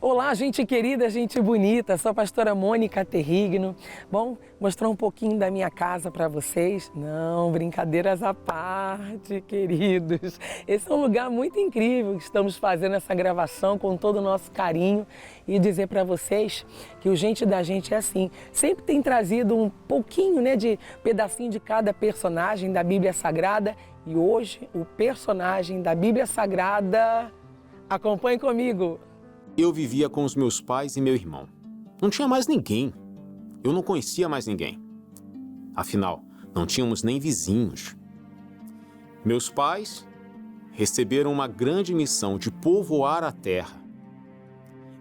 Olá, gente querida, gente bonita, sou a pastora Mônica Terrigno. Bom, mostrar um pouquinho da minha casa para vocês. Não, brincadeiras à parte, queridos. Esse é um lugar muito incrível que estamos fazendo essa gravação com todo o nosso carinho e dizer para vocês que o Gente da Gente é assim. Sempre tem trazido um pouquinho, de pedacinho de cada personagem da Bíblia Sagrada e hoje o personagem da Bíblia Sagrada, acompanhe comigo. Eu vivia com os meus pais e meu irmão. Não tinha mais ninguém. Eu não conhecia mais ninguém. Afinal, não tínhamos nem vizinhos. Meus pais receberam uma grande missão de povoar a terra.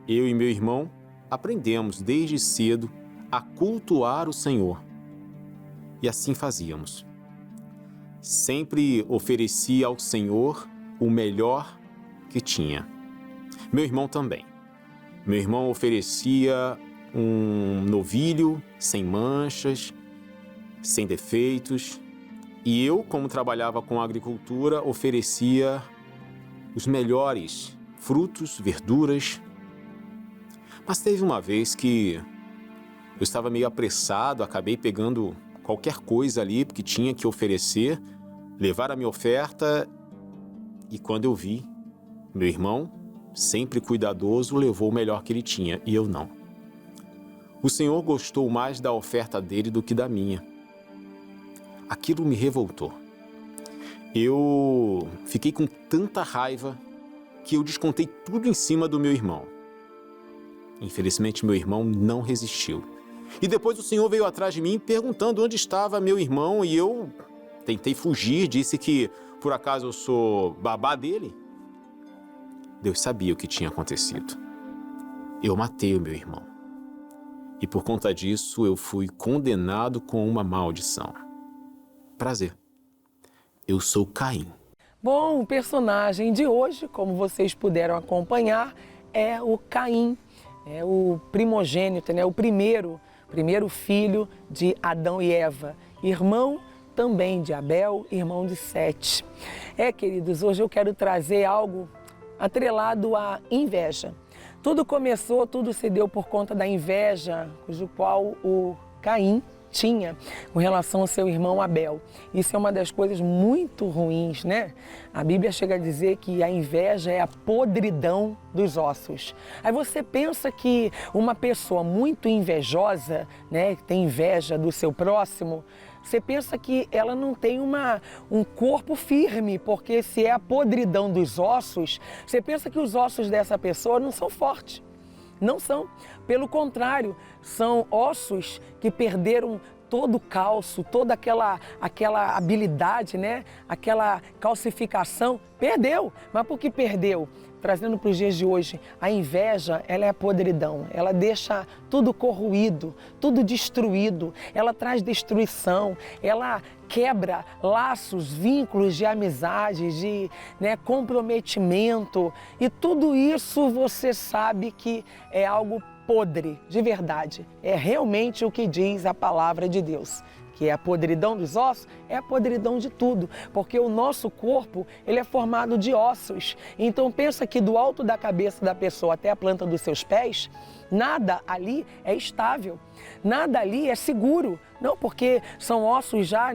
Eu e meu irmão aprendemos desde cedo a cultuar o Senhor. E assim fazíamos. Sempre oferecia ao Senhor o melhor que tinha. Meu irmão também. Meu irmão oferecia um novilho sem manchas, sem defeitos. E eu, como trabalhava com agricultura, oferecia os melhores frutos, verduras. Mas teve uma vez que eu estava meio apressado, acabei pegando qualquer coisa ali que tinha que oferecer, levar a minha oferta e quando eu vi, meu irmão, sempre cuidadoso, levou o melhor que ele tinha e eu não. O Senhor gostou mais da oferta dele do que da minha. Aquilo me revoltou. Eu fiquei com tanta raiva que eu descontei tudo em cima do meu irmão. Infelizmente, meu irmão não resistiu. E depois o Senhor veio atrás de mim perguntando onde estava meu irmão e eu tentei fugir, disse que por acaso eu sou babá dele. Deus sabia o que tinha acontecido. Eu matei o meu irmão. E por conta disso eu fui condenado com uma maldição. Prazer. Eu sou Caim. Bom, o personagem de hoje, como vocês puderam acompanhar, é o Caim. É o primogênito, o primeiro filho de Adão e Eva. Irmão também de Abel, irmão de Sete. Queridos, hoje eu quero trazer algo atrelado à inveja. Tudo começou, tudo se deu por conta da inveja, cujo qual o Caim tinha com relação ao seu irmão Abel. Isso é uma das coisas muito ruins, A Bíblia chega a dizer que a inveja é a podridão dos ossos. Aí você pensa que uma pessoa muito invejosa, que tem inveja do seu próximo, você pensa que ela não tem um corpo firme, porque se é a podridão dos ossos, você pensa que os ossos dessa pessoa não são fortes. Não são. Pelo contrário, são ossos que perderam todo o calço, toda aquela habilidade, aquela calcificação, perdeu. Mas por que perdeu? Trazendo para os dias de hoje, a inveja, ela é a podridão, ela deixa tudo corroído, tudo destruído, ela traz destruição, ela quebra laços, vínculos de amizade, de comprometimento e tudo isso você sabe que é algo podre, de verdade. É realmente o que diz a palavra de Deus. Que é a podridão dos ossos, é a podridão de tudo, porque o nosso corpo, ele é formado de ossos. Então pensa que do alto da cabeça da pessoa até a planta dos seus pés, nada ali é estável, nada ali é seguro. Não, porque são ossos já,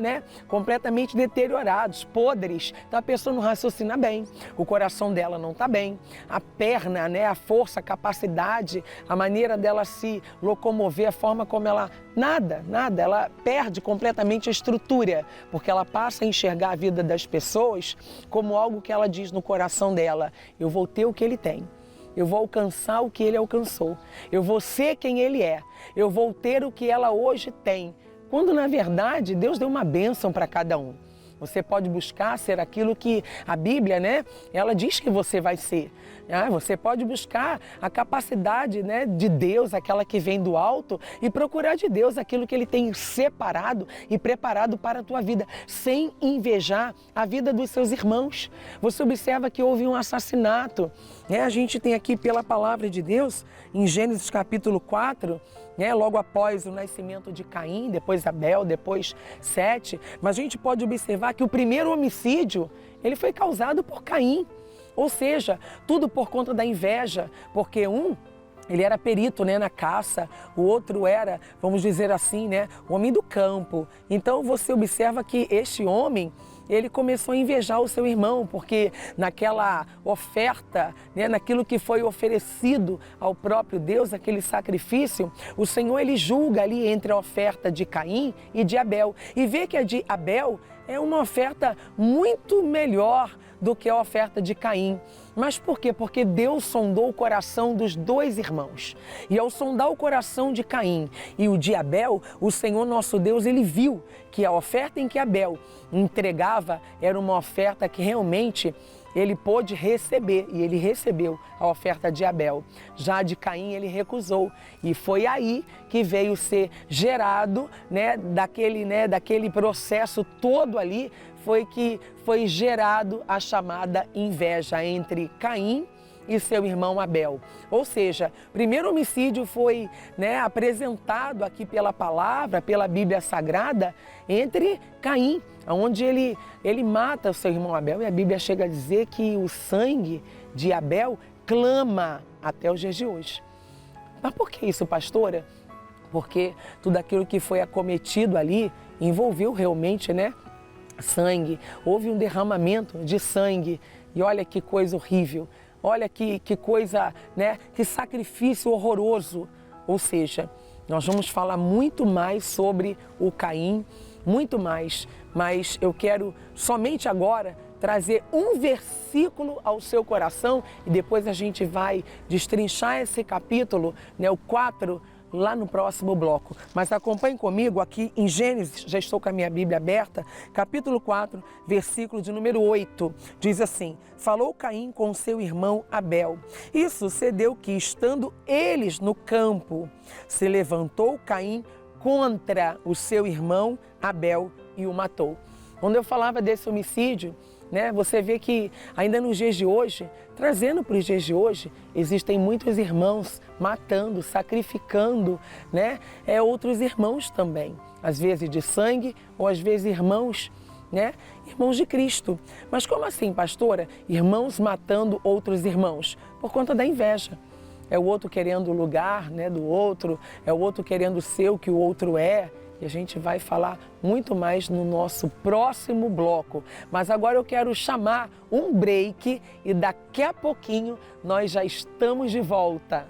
completamente deteriorados, podres. Então a pessoa não raciocina bem, o coração dela não está bem, a perna, a força, a capacidade, a maneira dela se locomover, a forma como ela... Nada, ela perde completamente a estrutura, porque ela passa a enxergar a vida das pessoas como algo que ela diz no coração dela: eu vou ter o que ele tem. Eu vou alcançar o que ele alcançou. Eu vou ser quem ele é. Eu vou ter o que ela hoje tem. Quando, na verdade, Deus deu uma bênção para cada um. Você pode buscar ser aquilo que a Bíblia, ela diz que você vai ser. Você pode buscar a capacidade, de Deus, aquela que vem do alto, e procurar de Deus aquilo que Ele tem separado e preparado para a tua vida, sem invejar a vida dos seus irmãos. Você observa que houve um assassinato. A gente tem aqui pela palavra de Deus, em Gênesis capítulo 4, logo após o nascimento de Caim, depois Abel, depois Sete, mas a gente pode observar que o primeiro homicídio, ele foi causado por Caim. Ou seja, tudo por conta da inveja, porque um ele era perito, né, na caça, o outro era, vamos dizer assim, né, o homem do campo. Então você observa que este homem, ele começou a invejar o seu irmão, porque naquela oferta, né, naquilo que foi oferecido ao próprio Deus, aquele sacrifício, o Senhor ele julga ali entre a oferta de Caim e de Abel. E vê que a de Abel é uma oferta muito melhor do que a oferta de Caim. Mas por quê? Porque Deus sondou o coração dos dois irmãos. E ao sondar o coração de Caim e o de Abel, o Senhor nosso Deus, ele viu que a oferta em que Abel entregava era uma oferta que realmente ele pôde receber, e ele recebeu a oferta de Abel. Já de Caim ele recusou, e foi aí que veio ser gerado, daquele processo todo ali, foi que foi gerado a chamada inveja entre Caim e seu irmão Abel. Ou seja, o primeiro homicídio foi, apresentado aqui pela palavra, pela Bíblia Sagrada, entre Caim, onde ele mata o seu irmão Abel, e a Bíblia chega a dizer que o sangue de Abel clama até os dias de hoje. Mas por que isso, pastora? Porque tudo aquilo que foi acometido ali envolveu realmente, sangue. Houve um derramamento de sangue. E olha que coisa horrível. Olha que coisa, que sacrifício horroroso. Ou seja, nós vamos falar muito mais sobre o Caim, muito mais. Mas eu quero somente agora trazer um versículo ao seu coração e depois a gente vai destrinchar esse capítulo, o 4, lá no próximo bloco. Mas acompanhe comigo aqui em Gênesis, já estou com a minha Bíblia aberta, capítulo 4, versículo de número 8, diz assim: falou Caim com seu irmão Abel. E sucedeu que, estando eles no campo, se levantou Caim contra o seu irmão Abel e o matou. Quando eu falava desse homicídio, você vê que ainda nos dias de hoje, trazendo para os dias de hoje, existem muitos irmãos matando, sacrificando, outros irmãos também. Às vezes de sangue ou às vezes irmãos, irmãos de Cristo. Mas como assim, pastora? Irmãos matando outros irmãos? Por conta da inveja. É o outro querendo o lugar, do outro, é o outro querendo ser o que o outro é. E a gente vai falar muito mais no nosso próximo bloco. Mas agora eu quero chamar um break e daqui a pouquinho nós já estamos de volta.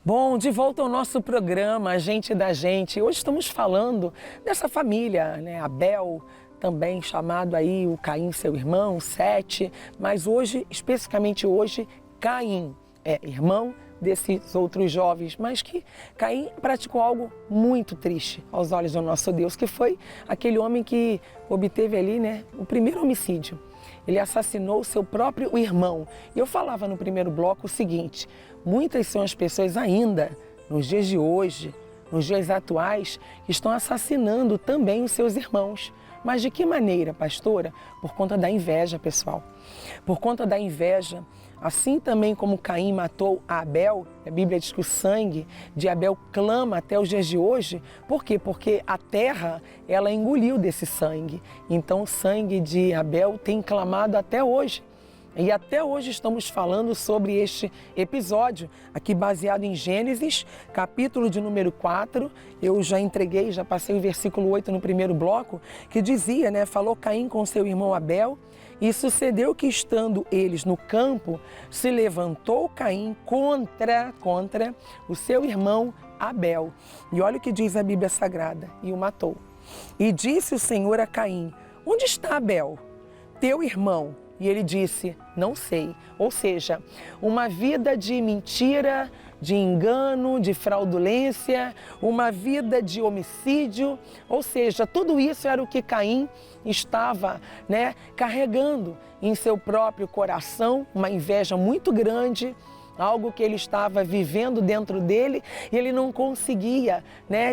Bom, de volta ao nosso programa, Gente da Gente. Hoje estamos falando dessa família, Abel, também chamado aí o Caim, seu irmão, Sete, mas hoje, especificamente hoje, Caim é irmão desses outros jovens, mas que Caim praticou algo muito triste aos olhos do nosso Deus, que foi aquele homem que obteve ali, o primeiro homicídio. Ele assassinou o seu próprio irmão. E eu falava no primeiro bloco o seguinte: muitas são as pessoas ainda, nos dias de hoje, nos dias atuais, que estão assassinando também os seus irmãos. Mas de que maneira, pastora? Por conta da inveja, pessoal. Por conta da inveja. Assim também como Caim matou a Abel, a Bíblia diz que o sangue de Abel clama até os dias de hoje. Por quê? Porque a terra, ela engoliu desse sangue. Então o sangue de Abel tem clamado até hoje. E até hoje estamos falando sobre este episódio, aqui baseado em Gênesis, capítulo de número 4. Eu já entreguei, já passei o versículo 8 no primeiro bloco, que dizia, falou Caim com seu irmão Abel. E sucedeu que, estando eles no campo, se levantou Caim contra o seu irmão Abel. E olha o que diz a Bíblia Sagrada: e o matou. E disse o Senhor a Caim: onde está Abel, teu irmão? E ele disse: não sei. Ou seja, uma vida de mentira, de engano, de fraudulência, uma vida de homicídio. Ou seja, tudo isso era o que Caim estava, carregando em seu próprio coração, uma inveja muito grande, algo que ele estava vivendo dentro dele, e ele não conseguia,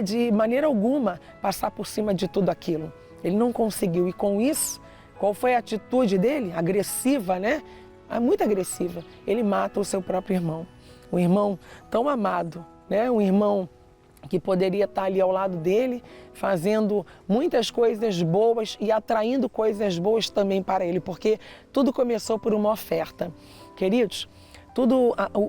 de maneira alguma, passar por cima de tudo aquilo. Ele não conseguiu, e com isso Qual foi a atitude dele? Agressiva, né? Muito agressiva. Ele mata o seu próprio irmão. Um irmão tão amado, né? Um irmão que poderia estar ali ao lado dele, fazendo muitas coisas boas e atraindo coisas boas também para ele, porque tudo começou por uma oferta. Queridos,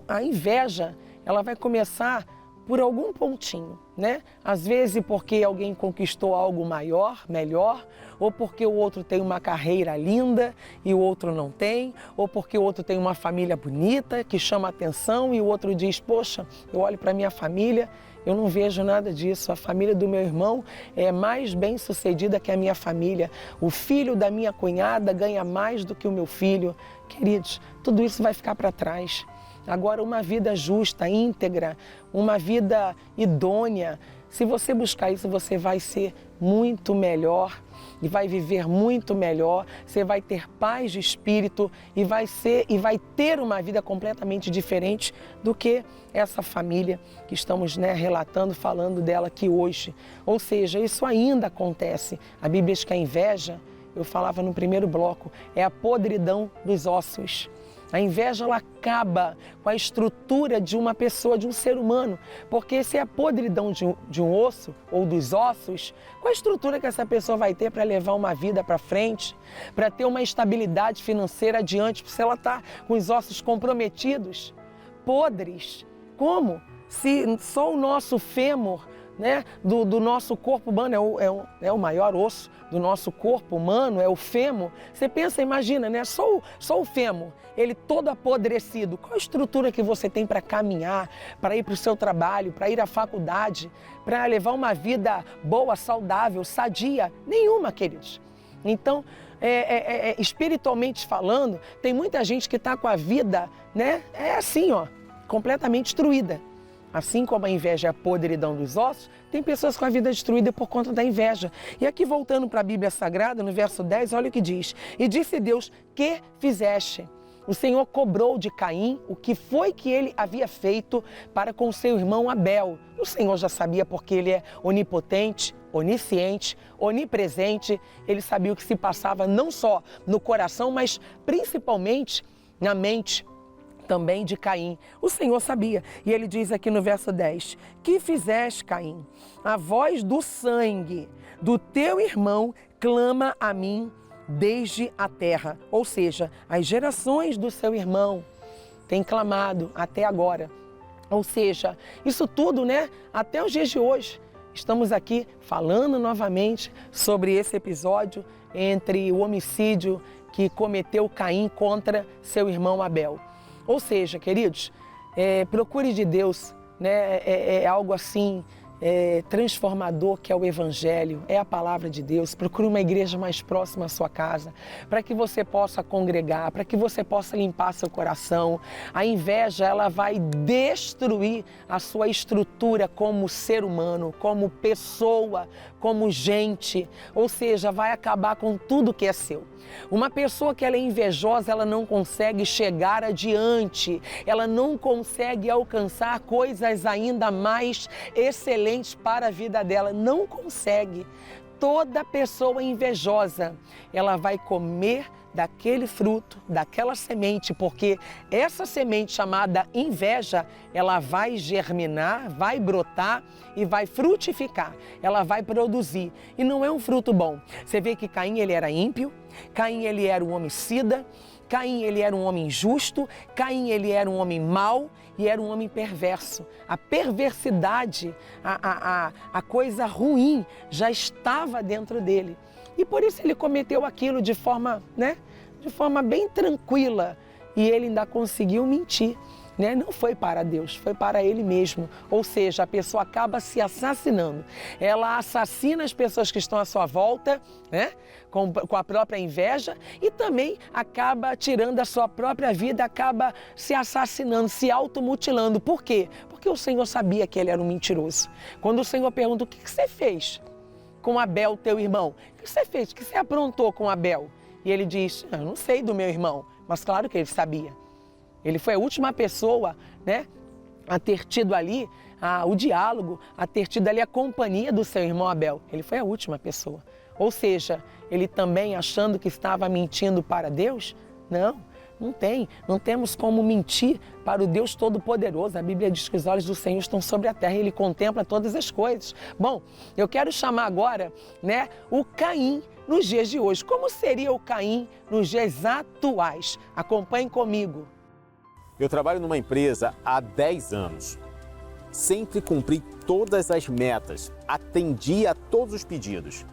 a inveja, ela vai começar por algum pontinho, né? Às vezes porque alguém conquistou algo maior, melhor, ou porque o outro tem uma carreira linda e o outro não tem, ou porque o outro tem uma família bonita que chama atenção e o outro diz, poxa, eu olho para minha família, eu não vejo nada disso, a família do meu irmão é mais bem sucedida que a minha família, o filho da minha cunhada ganha mais do que o meu filho. Queridos, tudo isso vai ficar para trás. Agora, uma vida justa, íntegra, uma vida idônea, se você buscar isso, você vai ser muito melhor e vai viver muito melhor, você vai ter paz de espírito e vai ter uma vida completamente diferente do que essa família que estamos, né, relatando, falando dela aqui hoje. Ou seja, isso ainda acontece. A Bíblia diz que a inveja, eu falava no primeiro bloco, é a podridão dos ossos. A inveja, ela acaba com a estrutura de uma pessoa, de um ser humano, porque se é a podridão de um osso ou dos ossos, qual a estrutura que essa pessoa vai ter para levar uma vida para frente, para ter uma estabilidade financeira adiante, se ela está com os ossos comprometidos, podres? Como? Se só o nosso fêmur, né, do nosso corpo humano é o maior osso do nosso corpo humano, é o fêmur. Você pensa, imagina, né, só o fêmur, ele todo apodrecido. Qual a estrutura que você tem para caminhar, para ir para o seu trabalho, para ir à faculdade, para levar uma vida boa, saudável, sadia? Nenhuma, queridos. Então, espiritualmente falando, tem muita gente que está com a vida, né, assim, ó, completamente destruída. Assim como a inveja é a podridão dos ossos, tem pessoas com a vida destruída por conta da inveja. E aqui voltando para a Bíblia Sagrada, no verso 10, olha o que diz. E disse Deus, que fizeste? O Senhor cobrou de Caim o que foi que ele havia feito para com seu irmão Abel. O Senhor já sabia porque ele é onipotente, onisciente, onipresente. Ele sabia o que se passava não só no coração, mas principalmente na mente também de Caim. O Senhor sabia. E ele diz aqui no verso 10, que fizeste, Caim? A voz do sangue do teu irmão clama a mim desde a terra. Ou seja, as gerações do seu irmão têm clamado até agora. Ou seja, isso tudo, né, até os dias de hoje. Estamos aqui falando novamente sobre esse episódio entre o homicídio que cometeu Caim contra seu irmão Abel. Ou seja, queridos, procure de Deus, né? É algo assim transformador que é o Evangelho, é a palavra de Deus. Procure uma igreja mais próxima à sua casa, para que você possa congregar, para que você possa limpar seu coração. A inveja, ela vai destruir a sua estrutura como ser humano, como pessoa, como gente, ou seja, vai acabar com tudo que é seu. Uma pessoa que ela é invejosa, ela não consegue chegar adiante, ela não consegue alcançar coisas ainda mais excelentes para a vida dela, não consegue. Toda pessoa invejosa, ela vai comer daquele fruto, daquela semente, porque essa semente chamada inveja, ela vai germinar, vai brotar e vai frutificar, ela vai produzir. E não é um fruto bom. Você vê que Caim, ele era ímpio, Caim, ele era um homicida, Caim, ele era um homem injusto, Caim, ele era um homem mau e era um homem perverso. A perversidade, a coisa ruim já estava dentro dele. E por isso ele cometeu aquilo de forma, né, de forma bem tranquila. E ele ainda conseguiu mentir, né? Não foi para Deus, foi para ele mesmo. Ou seja, a pessoa acaba se assassinando. Ela assassina as pessoas que estão à sua volta, né? Com a própria inveja, e também acaba tirando a sua própria vida, acaba se assassinando, se automutilando. Por quê? Porque o Senhor sabia que ele era um mentiroso. Quando o Senhor pergunta, o que você fez com Abel, teu irmão? O que você fez? O que você aprontou com Abel? E ele diz, eu não sei do meu irmão, mas claro que ele sabia. Ele foi a última pessoa, né, a ter tido ali o diálogo, a ter tido ali a companhia do seu irmão Abel. Ele foi a última pessoa. Ou seja, ele também achando que estava mentindo para Deus? Não, não tem. Não temos como mentir para o Deus Todo-Poderoso. A Bíblia diz que os olhos do Senhor estão sobre a terra e Ele contempla todas as coisas. Bom, eu quero chamar agora, o Caim nos dias de hoje. Como seria o Caim nos dias atuais? Acompanhe comigo. Eu trabalho numa empresa há 10 anos. Sempre cumpri todas as metas, atendi a todos os pedidos.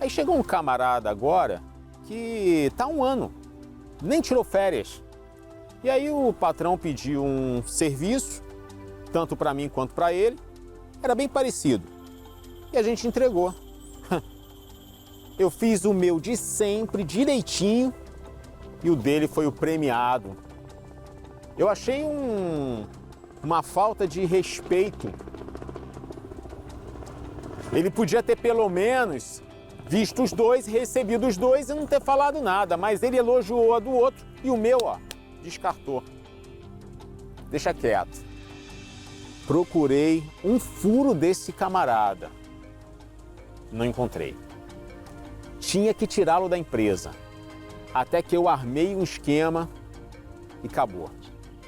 Aí chegou um camarada agora que está há 1 ano, nem tirou férias. E aí o patrão pediu um serviço, tanto para mim quanto para ele, era bem parecido. E a gente entregou. Eu fiz o meu de sempre, direitinho, e o dele foi o premiado. Eu achei uma falta de respeito. Ele podia ter pelo menos visto os dois, recebido os dois e não ter falado nada, mas ele elogiou a do outro e o meu, descartou. Deixa quieto. Procurei um furo desse camarada. Não encontrei. Tinha que tirá-lo da empresa. Até que eu armei um esquema e acabou.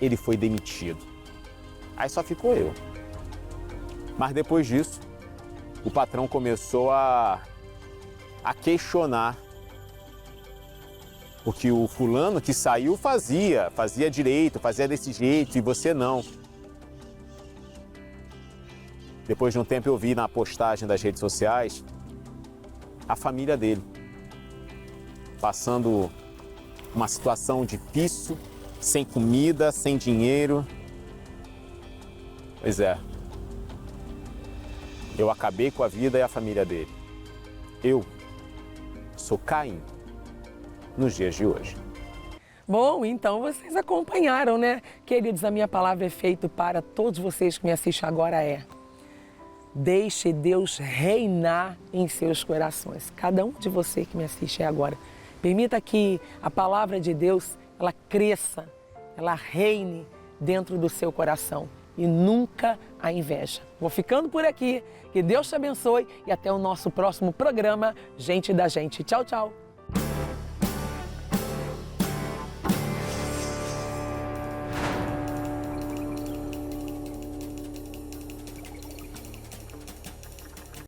Ele foi demitido. Aí só ficou eu. Mas depois disso, o patrão começou a questionar o que o fulano que saiu fazia direito, fazia desse jeito e você não. Depois de um tempo eu vi na postagem das redes sociais a família dele passando uma situação difícil, sem comida, sem dinheiro. Pois é, eu acabei com a vida e a família dele. Eu sou Caim nos dias de hoje. Bom, então vocês acompanharam, Queridos, a minha palavra é feita para todos vocês que me assistem agora deixe Deus reinar em seus corações. Cada um de vocês que me assiste agora. Permita que a palavra de Deus, ela cresça, ela reine dentro do seu coração. E nunca a inveja. Vou ficando por aqui. Que Deus te abençoe e até o nosso próximo programa, Gente da Gente. Tchau, tchau.